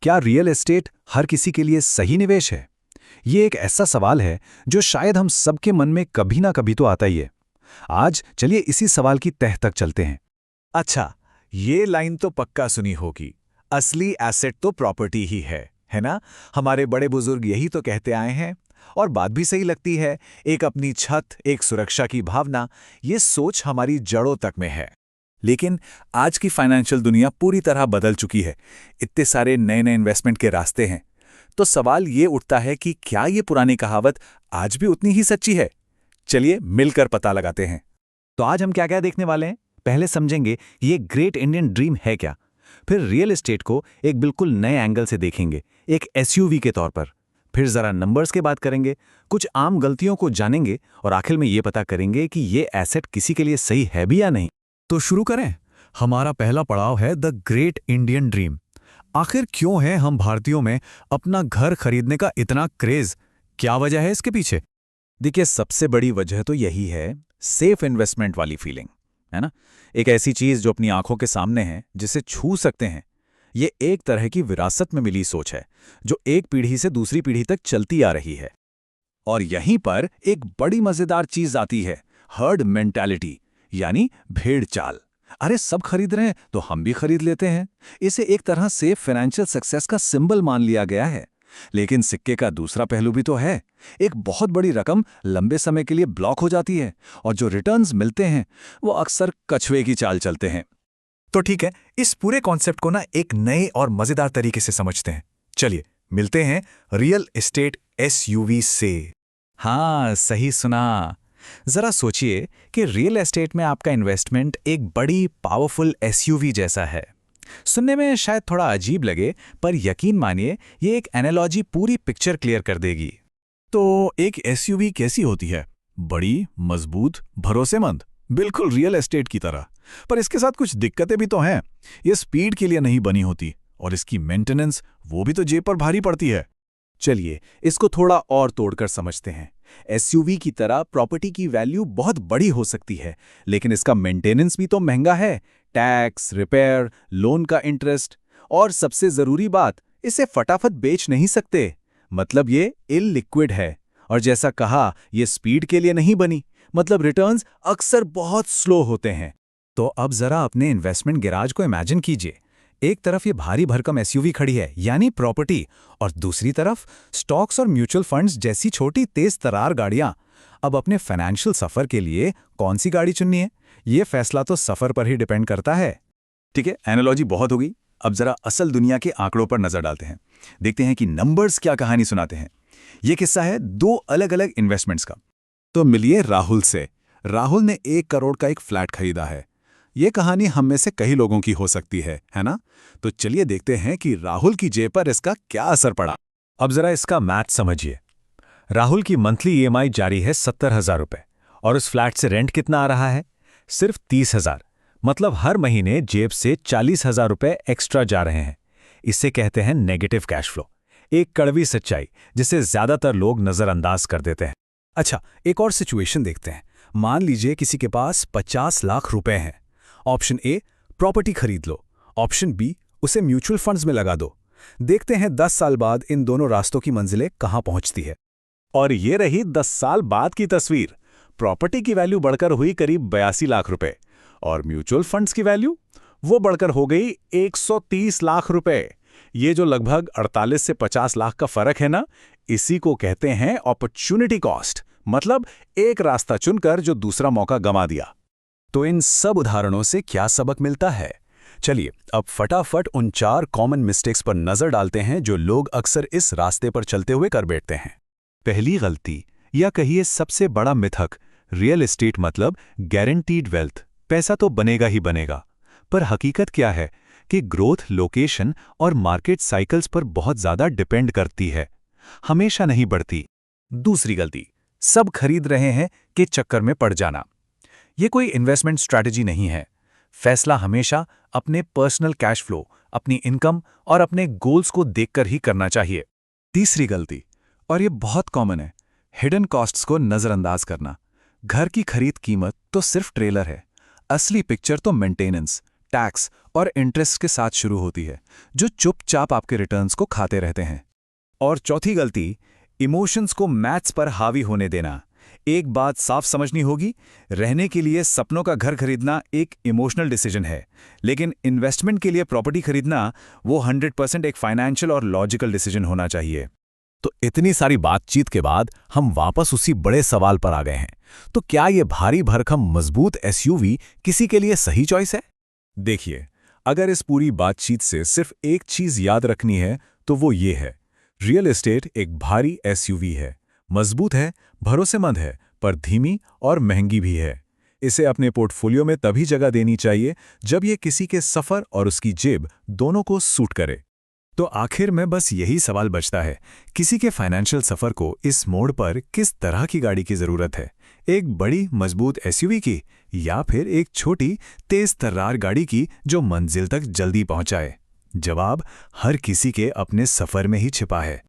क्या real estate हर किसी के लिए सही निवेश है? ये एक ऐसा सवाल है जो शायद हम सबके मन में कभी ना कभी तो आता ही है। आज चलिए इसी सवाल की तह तक चलते हैं। अच्छा, ये लाइन तो पक्का सुनी होगी। असली एसेट तो प्रॉपर्टी ही है ना? हमारे बड़े बुजुर्ग यही तो कहते आए हैं। और बात भी सही लगती है। एक अपनी छत, एक सुरक्षा की भावना, ये सोच हमारी जड़ों तक में है। लेकिन आज की फाइनेंशियल दुनिया पूरी तरह बदल चुकी है। इतने सारे नए नए इन्वेस्टमेंट के रास्ते हैं। तो सवाल ये उठता है कि क्या ये पुरानी कहावत आज भी उतनी ही सच्ची है? चलिए मिलकर पता लगाते हैं। तो आज हम क्या क्या देखने वाले हैं? पहले समझेंगे ये ग्रेट इंडियन ड्रीम है क्या। फिर रियल एस्टेट को एक बिल्कुल नए एंगल से देखेंगे, एक एसयूवी के तौर पर। फिर जरा नंबर्स की बात करेंगे, कुछ आम गलतियों को जानेंगे और आखिर में ये पता करेंगे कि ये एसेट किसी के लिए सही है भी या नहीं। तो शुरू करें। हमारा पहला पड़ाव है द ग्रेट इंडियन ड्रीम। आखिर क्यों है हम भारतीयों में अपना घर खरीदने का इतना क्रेज? क्या वजह है इसके पीछे? देखिए, सबसे बड़ी वजह तो यही है, सेफ इन्वेस्टमेंट वाली फीलिंग, है ना? एक ऐसी चीज जो अपनी आंखों के सामने है, जिसे छू सकते हैं। ये एक तरह की विरासत में मिली सोच है, जो एक पीढ़ी से दूसरी पीढ़ी तक चलती आ रही है। और यहीं पर एक बड़ी मजेदार चीज आती है, हर्ड मेंटालिटी, यानी भेड़ चाल। अरे सब खरीद रहे हैं तो हम भी खरीद लेते हैं। इसे एक तरह से फाइनेंशियल सक्सेस का सिंबल मान लिया गया है। लेकिन सिक्के का दूसरा पहलू भी तो है। एक बहुत बड़ी रकम लंबे समय के लिए ब्लॉक हो जाती है और जो रिटर्न्स मिलते हैं वो अक्सर कछुए की चाल चलते हैं। तो ठीक है, इस पूरे कॉन्सेप्ट को ना एक नए और मजेदार तरीके से समझते हैं। चलिए मिलते हैं रियल एस्टेट एसयूवी से। हाँ, सही सुना। जरा सोचिए कि रियल एस्टेट में आपका इन्वेस्टमेंट एक बड़ी पावरफुल एसयूवी जैसा है। सुनने में शायद थोड़ा अजीब लगे, पर यकीन मानिए ये एक एनालॉजी पूरी पिक्चर क्लियर कर देगी। तो एक एसयूवी कैसी होती है? बड़ी, मजबूत, भरोसेमंद, बिल्कुल रियल एस्टेट की तरह। पर इसके साथ कुछ दिक्कतें भी तो हैं। ये स्पीड के लिए नहीं बनी होती और इसकी मेंटेनेंस वो भी तो जेब पर भारी पड़ती है। चलिए इसको थोड़ा और तोड़कर समझते हैं। एसयूवी की तरह प्रॉपर्टी की वैल्यू बहुत बड़ी हो सकती है, लेकिन इसका मेंटेनेंस भी तो महंगा है। टैक्स, रिपेयर, लोन का इंटरेस्ट, और सबसे जरूरी बात, इसे फटाफट बेच नहीं सकते। मतलब ये इललिक्विड है। और जैसा कहा, ये स्पीड के लिए नहीं बनी, मतलब रिटर्न्स अक्सर बहुत स्लो होते हैं। तो अब जरा अपने इन्वेस्टमेंट गैराज को इमेजिन कीजिए। एक तरफ ये भारी भरकम एसयूवी खड़ी है, यानी प्रॉपर्टी, और दूसरी तरफ स्टॉक्स और म्यूचुअल फंड्स जैसी छोटी तेज तरार गाड़ियां। अब अपने फाइनेंशियल सफर के लिए कौन सी गाड़ी चुननी है, ये फैसला तो सफर पर ही डिपेंड करता है। ठीक है, एनालॉजी बहुत होगी। अब जरा असल दुनिया के आंकड़ों पर नजर डालते हैं। देखते हैं कि नंबर्स क्या कहानी सुनाते हैं। ये किस्सा है दो अलग अलग इन्वेस्टमेंट्स का। तो मिलिए राहुल से। राहुल ने 1 करोड़ का एक फ्लैट खरीदा है। ये कहानी हम में से कई लोगों की हो सकती है ना? तो चलिए देखते हैं कि राहुल की जेब पर इसका क्या असर पड़ा। अब जरा इसका मैथ समझिए। राहुल की मंथली ईएमआई जारी है 70,000 रुपए, और उस फ्लैट से रेंट कितना आ रहा है? सिर्फ 30,000। मतलब हर महीने जेब से 40,000 रुपए एक्स्ट्रा जा रहे हैं। इसे कहते हैं नेगेटिव कैश फ्लो। एक कड़वी सच्चाई जिसे ज्यादातर लोग नजरअंदाज कर देते हैं। अच्छा, एक और सिचुएशन देखते हैं। मान लीजिए किसी के पास 50 लाख रुपए हैं। ऑप्शन ए, प्रॉपर्टी खरीद लो। ऑप्शन बी, उसे म्यूचुअल फंड्स में लगा दो। देखते हैं 10 साल बाद इन दोनों रास्तों की मंजिलें कहां पहुंचती है। और ये रही 10 साल बाद की तस्वीर। प्रॉपर्टी की वैल्यू बढ़कर हुई करीब 82 लाख रुपए, और म्यूचुअल फंड्स की वैल्यू वो बढ़कर हो गई 130 लाख रुपए। ये जो लगभग 48 से 50 लाख का फर्क है ना, इसी को कहते हैं अपॉर्चुनिटी कॉस्ट। मतलब एक रास्ता चुनकर जो दूसरा मौका गंवा दिया। तो इन सब उदाहरणों से क्या सबक मिलता है? चलिए अब फटाफट उन 4 कॉमन मिस्टेक्स पर नजर डालते हैं जो लोग अक्सर इस रास्ते पर चलते हुए कर बैठते हैं। पहली गलती, या कहिए सबसे बड़ा मिथक, रियल एस्टेट मतलब गारंटीड वेल्थ। पैसा तो बनेगा ही बनेगा। पर हकीकत क्या है कि ग्रोथ लोकेशन और मार्केट साइकिल्स पर बहुत ज्यादा डिपेंड करती है, हमेशा नहीं बढ़ती। दूसरी गलती, सब खरीद रहे हैं के चक्कर में पड़ जाना। ये कोई इन्वेस्टमेंट स्ट्रैटेजी नहीं है। फैसला हमेशा अपने पर्सनल कैश फ्लो, अपनी इनकम और अपने गोल्स को देखकर ही करना चाहिए। तीसरी गलती, और ये बहुत कॉमन है, हिडन कॉस्ट्स को नजरअंदाज करना। घर की खरीद कीमत तो सिर्फ ट्रेलर है, असली पिक्चर तो मेंटेनेंस, टैक्स और इंटरेस्ट के साथ शुरू होती है, जो चुपचाप आपके रिटर्न्स को खाते रहते हैं। और चौथी गलती, इमोशंस को मैथ्स पर हावी होने देना। एक बात साफ समझनी होगी, रहने के लिए सपनों का घर खरीदना एक इमोशनल डिसीजन है, लेकिन इन्वेस्टमेंट के लिए प्रॉपर्टी खरीदना वो 100% एक फाइनेंशियल और लॉजिकल डिसीजन होना चाहिए। तो इतनी सारी बातचीत के बाद हम वापस उसी बड़े सवाल पर आ गए हैं। तो क्या ये भारी भरकम मजबूत एसयूवी किसी के लिए सही चॉइस है? देखिए, अगर इस पूरी बातचीत से सिर्फ एक चीज याद रखनी है तो वो ये है, रियल एस्टेट एक भारी एसयूवी है, मजबूत है, भरोसेमंद है, पर धीमी और महंगी भी है। इसे अपने पोर्टफोलियो में तभी जगह देनी चाहिए जब ये किसी के सफर और उसकी जेब दोनों को सूट करे। तो आखिर में बस यही सवाल बचता है, किसी के फाइनेंशियल सफर को इस मोड़ पर किस तरह की गाड़ी की जरूरत है? एक बड़ी मजबूत एसयूवी की, या फिर एक छोटी तेज तर्रार गाड़ी की जो मंजिल तक जल्दी पहुंचाए? जवाब हर किसी के अपने सफर में ही छिपा है।